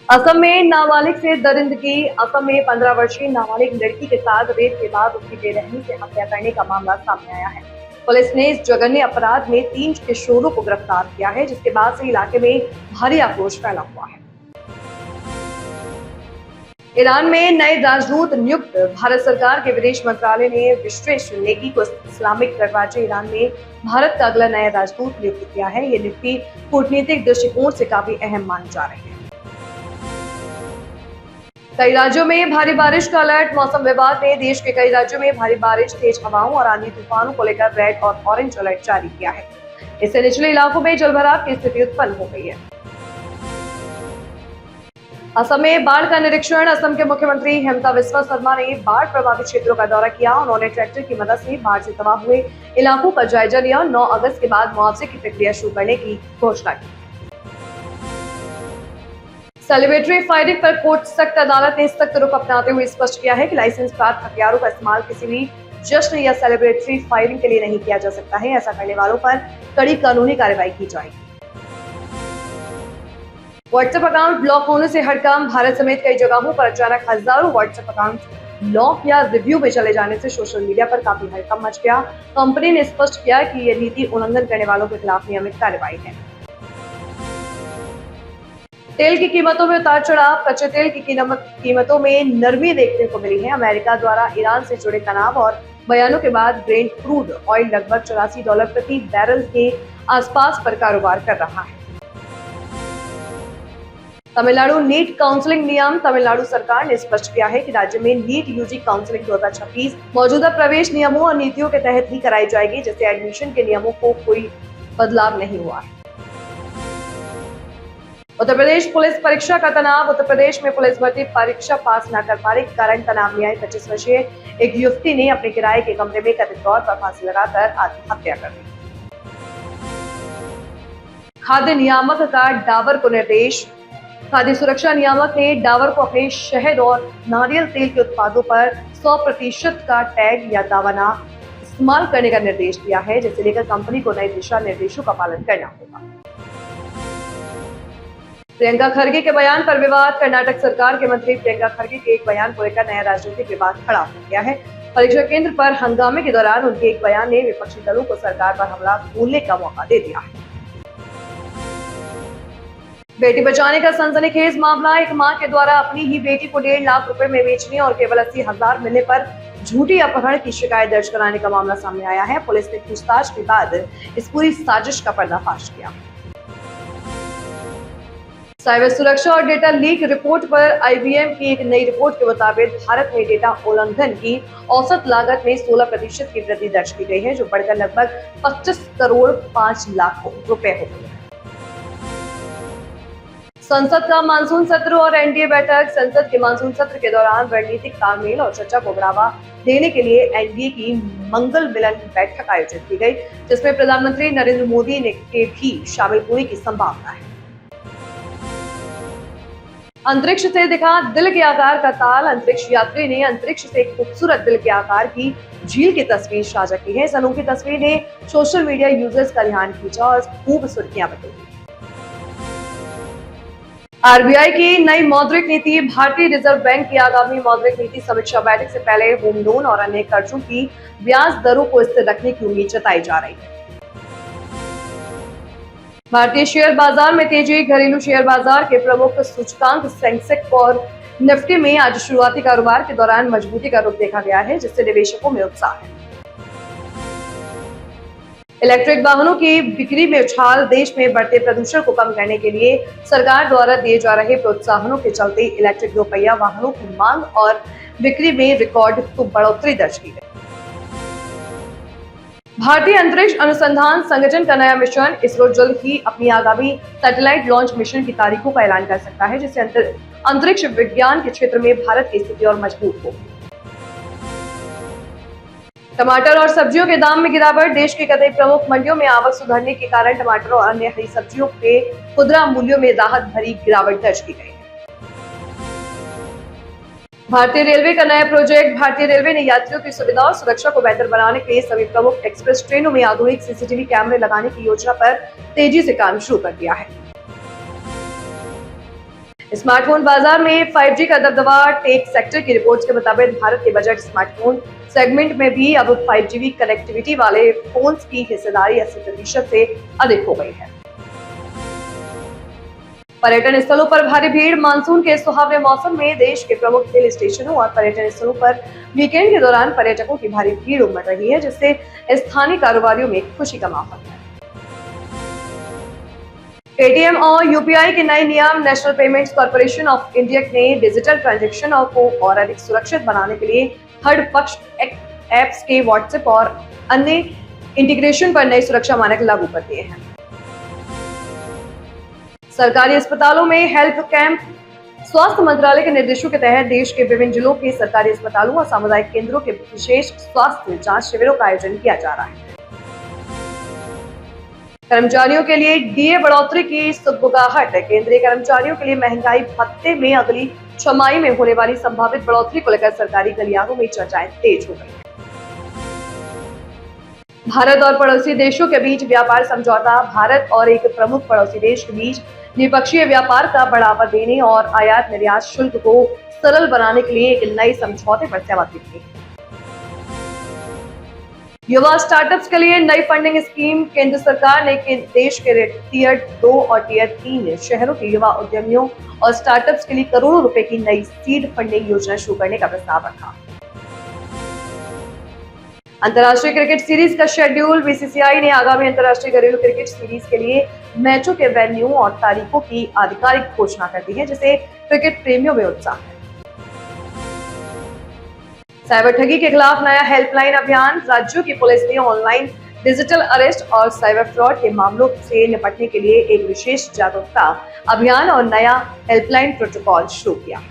असम में नाबालिग से दरिंदगी। असम में 15 वर्षीय नाबालिग लड़की के साथ रेप के बाद उसकी बेरहमी से हत्या करने का मामला सामने आया है। पुलिस ने इस जघन्य अपराध में 3 किशोरों को गिरफ्तार किया है, जिसके बाद से इलाके में भारी आक्रोश फैला हुआ है। ईरान में नए राजदूत नियुक्त। भारत सरकार के विदेश मंत्रालय ने विश्वेश नेगी को इस्लामिक गणराज्य ईरान में भारत का अगला नया राजदूत नियुक्त किया है। ये नियुक्ति कूटनीतिक दृष्टिकोण से काफी अहम मानी जा रही है। कई राज्यों में भारी बारिश का अलर्ट। मौसम विभाग ने देश के कई राज्यों में भारी बारिश, तेज हवाओं और आंधी तूफानों को लेकर रेड और ऑरेंज अलर्ट जारी किया है। इससे निचले इलाकों में जलभराव की स्थिति उत्पन्न हो गई है। असम में बाढ़ का निरीक्षण। असम के मुख्यमंत्री हिमंता बिस्वा शर्मा ने बाढ़ प्रभावित क्षेत्रों का दौरा किया। उन्होंने ट्रैक्टर की मदद से बाढ़ से तबाह हुए इलाकों का जायजा लिया। 9 अगस्त के बाद मुआवजे की प्रक्रिया शुरू करने की घोषणा की। सेलिब्रेटरी फायरिंग पर कोर्ट सख्त। अदालत ने सख्त रुख अपनाते हुए स्पष्ट किया है कि लाइसेंस प्राप्त हथियारों का इस्तेमाल किसी भी जश्न या सेलिब्रेटरी फायरिंग के लिए नहीं किया जा सकता है। ऐसा करने वालों पर कड़ी कानूनी कार्रवाई की जाएगी। व्हाट्सएप अकाउंट ब्लॉक होने से हड़कंप। भारत समेत कई जगहों पर अचानक हजारों व्हाट्सएप अकाउंट लॉक या रिव्यू में चले जाने से सोशल मीडिया पर काफी हड़कंप मच गया। कंपनी ने स्पष्ट किया कि यह नीति उल्लंघन करने वालों के खिलाफ नियमित कार्रवाई है। तेल की कीमतों में उतार चढ़ाव। कच्चे तेल की कीमतों में नरमी देखने को मिली है। अमेरिका द्वारा ईरान से जुड़े तनाव और बयानों के बाद ब्रेंट क्रूड ऑयल लगभग $84 प्रति बैरल के आसपास पर कारोबार कर रहा है। तमिलनाडु नीट काउंसलिंग नियम। तमिलनाडु सरकार ने स्पष्ट किया है कि राज्य में नीट यूजी काउंसलिंग 2026 मौजूदा प्रवेश नियमों और नीतियों के तहत ही कराई जाएगी, जिससे एडमिशन के नियमों को कोई बदलाव नहीं हुआ है। उत्तर प्रदेश पुलिस परीक्षा का तनाव। उत्तर प्रदेश में पुलिस भर्ती परीक्षा पास न कर पाने के कारण तनाव में आई 25 वर्षीय एक युवती ने अपने किराए के कमरे में कथित तौर पर फांसी लगाकर आत्महत्या कर ली। खाद्य नियामक का डाबर को निर्देश। खाद्य सुरक्षा नियामक ने डाबर को अपने शहद और नारियल तेल के उत्पादों पर 100% का टैग या दावाना इस्तेमाल करने का निर्देश दिया है, जिसे लेकर कंपनी को नए दिशा निर्देशों का पालन करना होगा। प्रियंका खरगे के बयान पर विवाद। कर्नाटक सरकार के मंत्री प्रियंका खरगे के एक बयान को लेकर नया राजनीतिक विवाद खड़ा हो गया है। परीक्षा केंद्र पर हंगामे के दौरान उनके एक बयान ने विपक्षी दलों को सरकार पर हमला बोलने का मौका दे दिया है। बेटी बचाने का सनसनीखेज मामला। एक मां के द्वारा अपनी ही बेटी को 1.5 लाख रुपए में बेचने और केवल 80,000 मिलने पर झूठी अपहरण की शिकायत दर्ज कराने का मामला सामने आया है। पुलिस ने पूछताछ के बाद इस पूरी साजिश का पर्दाफाश किया। साइबर सुरक्षा और डेटा लीक रिपोर्ट पर IBM की एक नई रिपोर्ट के मुताबिक भारत में डेटा उल्लंघन की औसत लागत में 16% की वृद्धि दर्ज की गई है, जो बढ़कर लगभग 25 करोड़ 5 लाख रुपए हो गई है। संसद का मानसून सत्र और एनडीए बैठक। संसद के मानसून सत्र के दौरान रणनीतिक तालमेल और चर्चा को बढ़ावा देने के लिए एनडीए की मंगल मिलन बैठक आयोजित की गई, जिसमें प्रधानमंत्री नरेंद्र मोदी के भी शामिल होने की संभावना है। अंतरिक्ष से दिखा दिल के आकार का ताल। अंतरिक्ष यात्री ने अंतरिक्ष से एक खूबसूरत दिल के आकार की झील की तस्वीर साझा की है। इस अनोखी तस्वीर ने सोशल मीडिया यूजर्स का ध्यान खींचा और खूब सुर्खियां बटोरी। आरबीआई की नई मौद्रिक नीति। भारतीय रिजर्व बैंक की आगामी मौद्रिक नीति समीक्षा बैठक से पहले होम लोन और अन्य कर्जों की ब्याज दरों को स्थिर रखने की उम्मीद जताई जा रही है। भारतीय शेयर बाजार में तेजी। घरेलू शेयर बाजार के प्रमुख सूचकांक सेंसेक्स और निफ्टी में आज शुरुआती कारोबार के दौरान मजबूती का रुख देखा गया है, जिससे निवेशकों में उत्साह है। इलेक्ट्रिक वाहनों की बिक्री में उछाल। देश में बढ़ते प्रदूषण को कम करने के लिए सरकार द्वारा दिए जा रहे प्रोत्साहनों के चलते इलेक्ट्रिक दोपहिया वाहनों की मांग और बिक्री में रिकॉर्ड बढ़ोतरी दर्ज की गई। भारतीय अंतरिक्ष अनुसंधान संगठन का नया मिशन। इसरो जल्द ही अपनी आगामी सैटेलाइट लॉन्च मिशन की तारीखों का ऐलान कर सकता है, जिससे अंतरिक्ष विज्ञान के क्षेत्र में भारत की स्थिति और मजबूत होगी। टमाटर और सब्जियों के दाम में गिरावट। देश की कई प्रमुख मंडियों में आवक सुधरने के कारण टमाटर और अन्य हरी सब्जियों के खुदरा मूल्यों में राहत भरी गिरावट दर्ज की गई है। भारतीय रेलवे का नया प्रोजेक्ट। भारतीय रेलवे ने यात्रियों की सुविधा और सुरक्षा को बेहतर बनाने के लिए सभी प्रमुख एक्सप्रेस ट्रेनों में आधुनिक सीसीटीवी कैमरे लगाने की योजना पर तेजी से काम शुरू कर दिया है। स्मार्टफोन बाजार में 5G का दबदबा। टेक सेक्टर की रिपोर्ट्स के मुताबिक भारत के बजट स्मार्टफोन सेगमेंट में भी अब 5G कनेक्टिविटी वाले फोन्स की हिस्सेदारी 80% से अधिक हो गई है। पर्यटन स्थलों पर भारी भीड़। मानसून के सुहावने मौसम में देश के प्रमुख हिल स्टेशनों और पर्यटन स्थलों पर वीकेंड के दौरान पर्यटकों की भारी भीड़ उमड़ रही है, जिससे स्थानीय कारोबारियों में खुशी का माहौल है। पेटीएम और यूपीआई के नए नियम। National payments corporation of India ने डिजिटल ट्रांजैक्शन को और अधिक सुरक्षित बनाने के लिए थर्ड पक्ष एप्स के व्हाट्सएप और अन्य इंटीग्रेशन पर नए सुरक्षा मानक लागू कर दिए हैं। सरकारी अस्पतालों में हेल्थ कैंप। स्वास्थ्य मंत्रालय के निर्देशों के तहत देश के विभिन्न जिलों के सरकारी अस्पतालों और सामुदायिक केंद्रों के विशेष स्वास्थ्य जांच शिविरों का आयोजन किया जा रहा है। कर्मचारियों के लिए डीए बढ़ोतरी की सुगबुगाहट। केंद्रीय कर्मचारियों के लिए महंगाई भत्ते में अगली छमाही में होने वाली संभावित बढ़ोतरी को लेकर सरकारी गलियारों में चर्चाएं तेज हो गई हैं। भारत और पड़ोसी देशों के बीच व्यापार समझौता। भारत और एक प्रमुख पड़ोसी देश के बीच द्विपक्षीय व्यापार का बढ़ावा देने और आयात निर्यात शुल्क को सरल बनाने के लिए एक नए समझौते पर सहमति हुई। युवा स्टार्टअप्स के लिए नई फंडिंग स्कीम। केंद्र सरकार ने देश के टियर 2 और टियर 3 शहरों के युवा उद्यमियों और स्टार्टअप्स के लिए करोड़ों रुपए की नई सीड फंडिंग योजना शुरू करने का प्रस्ताव रखा। अंतर्राष्ट्रीय क्रिकेट सीरीज का शेड्यूल। बीसीसीआई ने आगामी अंतर्राष्ट्रीय घरेलू क्रिकेट सीरीज के लिए मैचों के वेन्यू और तारीखों की आधिकारिक घोषणा कर दी है, जिसे क्रिकेट प्रेमियों में उत्साह है। साइबर ठगी के खिलाफ नया हेल्पलाइन अभियान। राज्यों की पुलिस ने ऑनलाइन डिजिटल अरेस्ट और साइबर फ्रॉड के मामलों से निपटने के लिए एक विशेष जागरूकता अभियान और नया हेल्पलाइन प्रोटोकॉल शुरू किया।